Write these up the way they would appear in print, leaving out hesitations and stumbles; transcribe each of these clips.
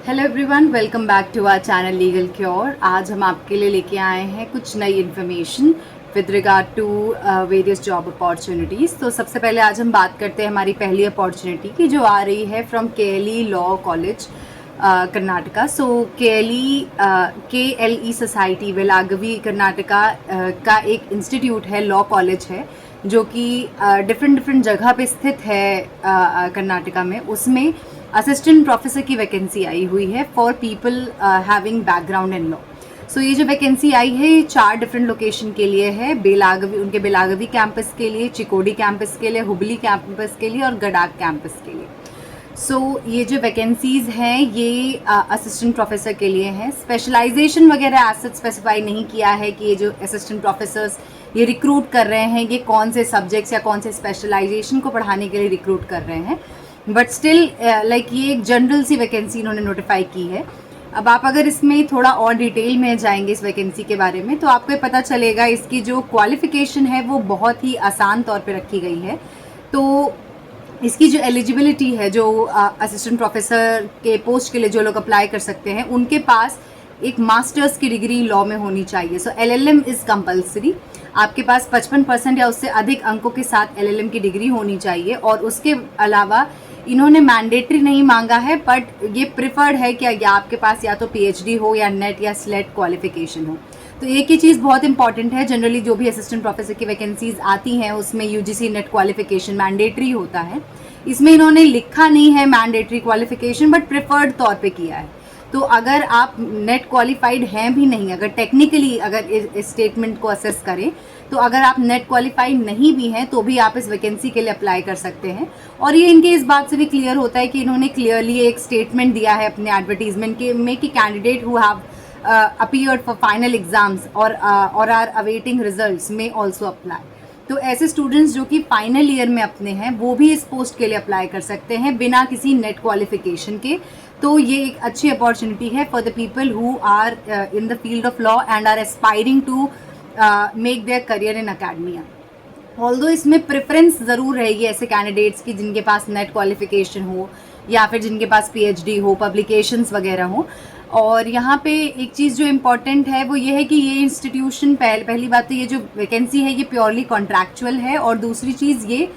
Hello everyone, welcome back to our channel Legal Cure. आज हम आपके लिए लेके आए हैं कुछ नई information with regard to various job opportunities. तो सबसे पहले आज हम बात करते हैं हमारी पहली अपॉर्चुनिटी की, जो आ रही है from KLE law college Karnataka. So KLE society Belagavi Karnataka का एक इंस्टीट्यूट है, लॉ कॉलेज है, जो कि डिफरेंट जगह पे स्थित है कर्नाटका में। उसमें असिस्टेंट प्रोफेसर की वैकेंसी आई हुई है for people having background in law. So ये जो वैकेंसी आई है ये 4 डिफरेंट लोकेशन के लिए है। बेलागवी, उनके बेलागवी कैंपस के लिए, चिकोडी कैंपस के लिए, हुबली कैंपस के लिए और गडाक कैंपस के लिए। सो ये जो वैकेंसीज़ हैं ये असिस्टेंट प्रोफेसर के लिए हैं। स्पेशलाइजेशन वगैरह एज सच स्पेसिफाई नहीं किया है कि ये जो असिस्टेंट प्रोफेसर्स ये रिक्रूट कर रहे हैं ये कौन से सब्जेक्ट्स या कौन से स्पेशलाइजेशन को पढ़ाने के लिए रिक्रूट कर रहे हैं, बट स्टिल लाइक ये एक जनरल सी वैकेंसी इन्होंने नोटिफाई की है। अब आप अगर इसमें थोड़ा और डिटेल में जाएंगे इस वैकेंसी के बारे में तो आपको पता चलेगा इसकी जो क्वालिफिकेशन है वो बहुत ही आसान तौर पे रखी गई है। तो इसकी जो एलिजिबिलिटी है, जो असिस्टेंट प्रोफेसर के पोस्ट के लिए जो लोग अप्लाई कर सकते हैं उनके पास एक मास्टर्स की डिग्री लॉ में होनी चाहिए। सो LLM इज़ कंपल्सरी। आपके पास 55% या उससे अधिक अंकों के साथ LLM की डिग्री होनी चाहिए। और उसके अलावा इन्होंने मैंडेटरी नहीं मांगा है, बट ये प्रिफर्ड है कि या आपके पास या तो PhD हो या नेट या स्लेट क्वालिफिकेशन हो। तो एक ही चीज़ बहुत इंपॉर्टेंट है, जनरली जो भी असिस्टेंट प्रोफेसर की वैकेंसीज आती हैं उसमें UGC नेट क्वालिफिकेशन मैंडेटरी होता है। इसमें इन्होंने लिखा नहीं है मैंडेटरी क्वालिफिकेशन, बट प्रिफर्ड तौर पे किया है। तो अगर आप नेट क्वालिफाइड हैं भी नहीं, अगर टेक्निकली अगर इस स्टेटमेंट को असेस करें तो अगर आप नेट क्वालिफाइड नहीं भी हैं तो भी आप इस वैकेंसी के लिए अप्लाई कर सकते हैं। और ये इनके इस बात से भी क्लियर होता है कि इन्होंने क्लियरली एक स्टेटमेंट दिया है अपने एडवर्टीजमेंट के में कि candidate who have appeared for final exams और आर अवेटिंग रिजल्ट्स में ऑल्सो अप्लाई। तो ऐसे स्टूडेंट्स जो कि फाइनल ईयर में अपने हैं वो भी इस पोस्ट के लिए अप्लाई कर सकते हैं बिना किसी नेट क्वालिफिकेशन के। तो ये एक अच्छी अपॉर्चुनिटी है for the people who are in the field of law and are aspiring to make their career in academia. Although इसमें प्रेफरेंस ज़रूर रहेगी ऐसे कैंडिडेट्स की जिनके पास नेट क्वालिफिकेशन हो या फिर जिनके पास PhD हो, पब्लिकेशंस वगैरह हो। और यहाँ पे एक चीज़ जो इम्पॉर्टेंट है वो ये है कि ये इंस्टीट्यूशन पहली बात तो ये जो वैकेंसी है ये प्योरली कॉन्ट्रैक्चुअल है, और दूसरी चीज़ ये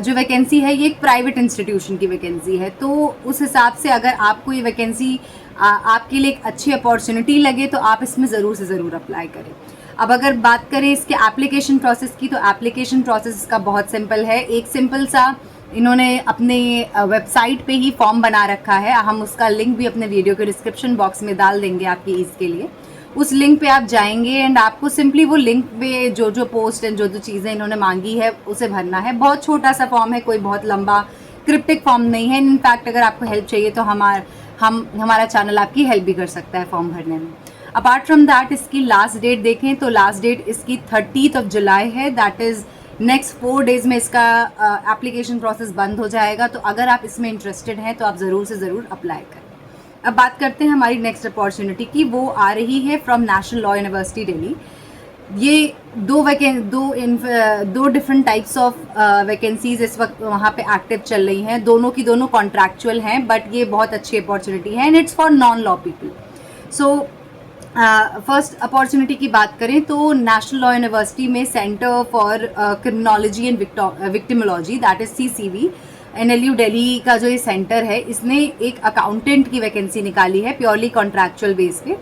जो वैकेंसी है ये एक प्राइवेट इंस्टीट्यूशन की वैकेंसी है। तो उस हिसाब से अगर आपको ये वैकेंसी आपके लिए एक अच्छी अपॉर्चुनिटी लगे तो आप इसमें ज़रूर से ज़रूर अप्लाई करें। अब अगर बात करें इसके एप्लीकेशन प्रोसेस की, तो एप्लीकेशन प्रोसेस इसका बहुत सिंपल है। एक सिंपल सा इन्होंने अपने वेबसाइट पे ही फॉर्म बना रखा है, हम उसका लिंक भी अपने वीडियो के डिस्क्रिप्शन बॉक्स में डाल देंगे आपकी ईज़ के लिए। उस लिंक पे आप जाएंगे एंड आपको सिंपली वो लिंक पे जो पोस्ट एंड जो चीज़ें इन्होंने मांगी है उसे भरना है। बहुत छोटा सा फॉर्म है, कोई बहुत लंबा क्रिप्टिक फॉर्म नहीं है। इनफैक्ट अगर आपको हेल्प चाहिए तो हमारा चैनल आपकी हेल्प भी कर सकता है फॉर्म भरने में। अपार्ट फ्रॉम दैट इसकी लास्ट डेट देखें तो लास्ट डेट इसकी 30 जुलाई है। दैट इज़ नेक्स्ट 4 डेज़ में इसका एप्लीकेशन प्रोसेस बंद हो जाएगा। तो अगर आप इसमें इंटरेस्टेड हैं तो आप ज़रूर से ज़रूर अप्लाई करें। अब बात करते हैं हमारी नेक्स्ट अपॉर्चुनिटी की, वो आ रही है from national law university Delhi. ये दो डिफरेंट टाइप्स ऑफ वैकेंसीज इस वक्त वहाँ पे एक्टिव चल रही हैं। दोनों की दोनों कॉन्ट्रैक्चुअल हैं, बट ये बहुत अच्छी अपॉर्चुनिटी है and it's for non law people. So first opportunity की बात करें तो नेशनल लॉ यूनिवर्सिटी में centre for criminology and victimology that is CCV NLU Delhi का जो ये सेंटर है इसने एक अकाउंटेंट की वैकेंसी निकाली है प्योरली कॉन्ट्रैक्चुअल बेस पे।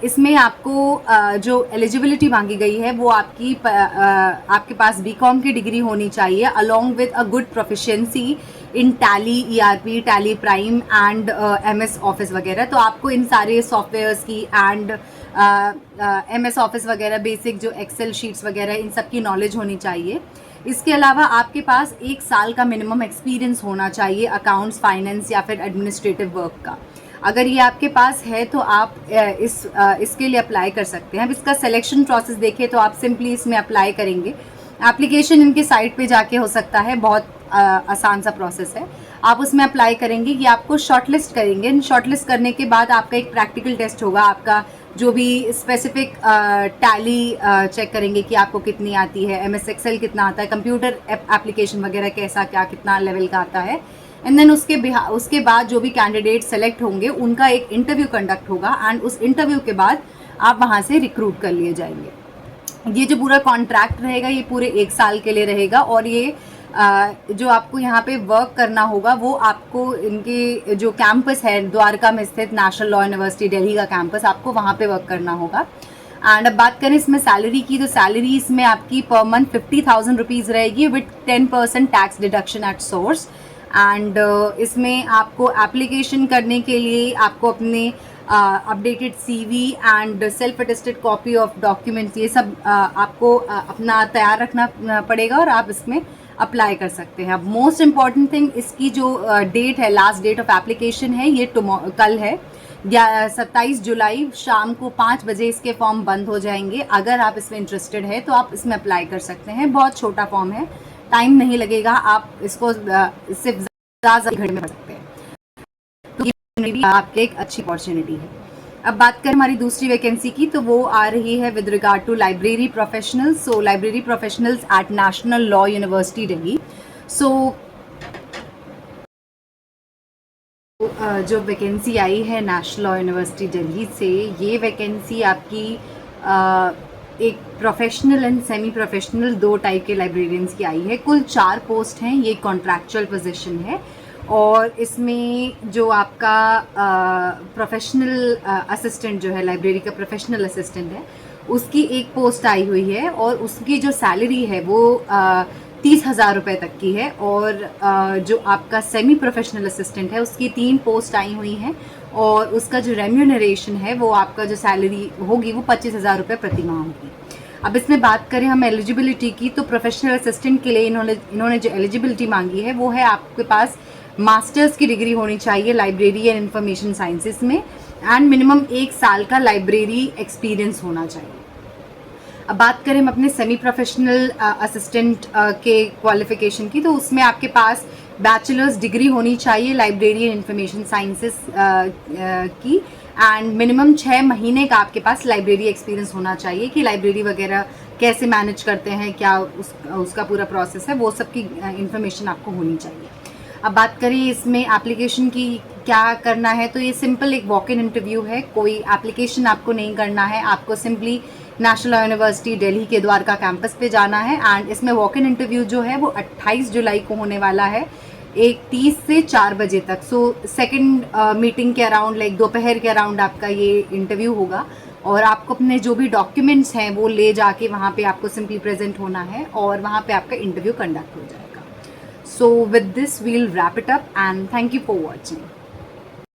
इसमें आपको जो एलिजिबिलिटी मांगी गई है वो आपके पास BCom की डिग्री होनी चाहिए along with a good proficiency in tally, ERP, tally prime and MS office वगैरह। तो आपको इन सारे सॉफ्टवेयर्स की एंड MS ऑफिस वगैरह बेसिक जो एक्सेल शीट्स वगैरह इन सब की नॉलेज होनी चाहिए। इसके अलावा आपके पास 1 साल का मिनिमम एक्सपीरियंस होना चाहिए अकाउंट्स, फाइनेंस या फिर एडमिनिस्ट्रेटिव वर्क का। अगर ये आपके पास है तो आप इसके लिए अप्लाई कर सकते हैं। अब इसका सिलेक्शन प्रोसेस देखें तो आप सिंपली इसमें अप्लाई करेंगे। एप्लीकेशन इनके साइट पे जाके हो सकता है, बहुत आसान सा प्रोसेस है। आप उसमें अप्लाई करेंगे, ये आपको शॉर्टलिस्ट करेंगे। शॉर्टलिस्ट करने के बाद आपका एक प्रैक्टिकल टेस्ट होगा, आपका जो भी स्पेसिफिक टैली चेक करेंगे कि आपको कितनी आती है, MS एक्सेल कितना आता है, कंप्यूटर एप्लीकेशन वगैरह कैसा क्या कितना लेवल का आता है, एंड देन उसके बाद जो भी कैंडिडेट सेलेक्ट होंगे उनका एक इंटरव्यू कंडक्ट होगा एंड उस इंटरव्यू के बाद आप वहाँ से रिक्रूट कर लिए जाएंगे। ये जो पूरा कॉन्ट्रैक्ट रहेगा ये पूरे 1 साल के लिए रहेगा और ये जो आपको यहाँ पे वर्क करना होगा वो आपको इनके जो कैंपस है द्वारका में स्थित नेशनल लॉ यूनिवर्सिटी दिल्ली का कैंपस, आपको वहाँ पे वर्क करना होगा। एंड अब बात करें इसमें सैलरी की, तो सैलरी इसमें आपकी पर मंथ 50,000 रुपीज़ रहेगी with 10% tax deduction at source. And इसमें आपको एप्लीकेशन करने के लिए आपको अपने updated CV and self attested copy of documents ये सब आपको अपना तैयार रखना पड़ेगा और आप इसमें अप्लाई कर सकते हैं। अब मोस्ट इम्पॉर्टेंट थिंग, इसकी जो डेट है, लास्ट डेट ऑफ एप्लीकेशन है, ये कल है 27 जुलाई शाम को 5 बजे इसके फॉर्म बंद हो जाएंगे। अगर आप इसमें इंटरेस्टेड है तो आप इसमें अप्लाई कर सकते हैं। बहुत छोटा फॉर्म है, टाइम नहीं लगेगा, आप इसको सिर्फ ज़्यादा घंटे में पढ़ सकते हैं, तो ये भी आपके एक अच्छी अपॉर्चुनिटी है। अब बात करें हमारी दूसरी वैकेंसी की, तो वो आ रही है with regard to library professionals. So library professionals at national law university Delhi. So जो वैकेंसी आई है नेशनल लॉ यूनिवर्सिटी दिल्ली से, ये वैकेंसी आपकी एक professional and semi professional 2 type के लाइब्रेरियंस की आई है। कुल 4 पोस्ट हैं, ये कॉन्ट्रैक्चुअल पोजीशन है और इसमें जो आपका प्रोफेशनल असिस्टेंट जो है, लाइब्रेरी का प्रोफेशनल असिस्टेंट है, उसकी एक पोस्ट आई हुई है और उसकी जो सैलरी है वो 30,000 रुपये तक की है। और जो आपका सेमी प्रोफेशनल असिस्टेंट है उसकी 3 पोस्ट आई हुई हैं और उसका जो रेम्यूनरेशन है वो आपका जो सैलरी होगी वो 25,000 रुपये प्रति माह होगी। अब इसमें बात करें हम एलिजिबिलिटी की, तो प्रोफेशनल असिस्टेंट के लिए इन्होंने जो एलिजिबिलिटी मांगी है वो है आपके पास मास्टर्स की डिग्री होनी चाहिए लाइब्रेरी एंड इंफॉर्मेशन साइंसेस में एंड मिनिमम 1 साल का लाइब्रेरी एक्सपीरियंस होना चाहिए। अब बात करें हम अपने सेमी प्रोफेशनल असिस्टेंट के क्वालिफिकेशन की, तो उसमें आपके पास बैचलर्स डिग्री होनी चाहिए लाइब्रेरी एंड इंफॉर्मेशन साइंसेस की एंड मिनिमम 6 महीने का आपके पास लाइब्रेरी एक्सपीरियंस होना चाहिए कि लाइब्रेरी वगैरह कैसे मैनेज करते हैं, क्या उसका पूरा प्रोसेस है, वो सब की इंफॉर्मेशन आपको होनी चाहिए। अब बात करें इसमें एप्लीकेशन की क्या करना है, तो ये सिंपल एक वॉक इन इंटरव्यू है, कोई एप्लीकेशन आपको नहीं करना है, आपको simply national law university Delhi के द्वारका कैंपस पे जाना है एंड इसमें वॉक इन इंटरव्यू जो है वो 28 जुलाई को होने वाला है 1:30 से 4 बजे तक। सो सेकंड मीटिंग के अराउंड लाइक दोपहर के अराउंड आपका ये इंटरव्यू होगा और आपको अपने जो भी डॉक्यूमेंट्स हैं वो ले जाके वहाँ पे आपको सिंपली प्रेजेंट होना है और वहाँ पे आपका इंटरव्यू कंडक्ट हो जाएगा। So with this we'll wrap it up and thank you for watching.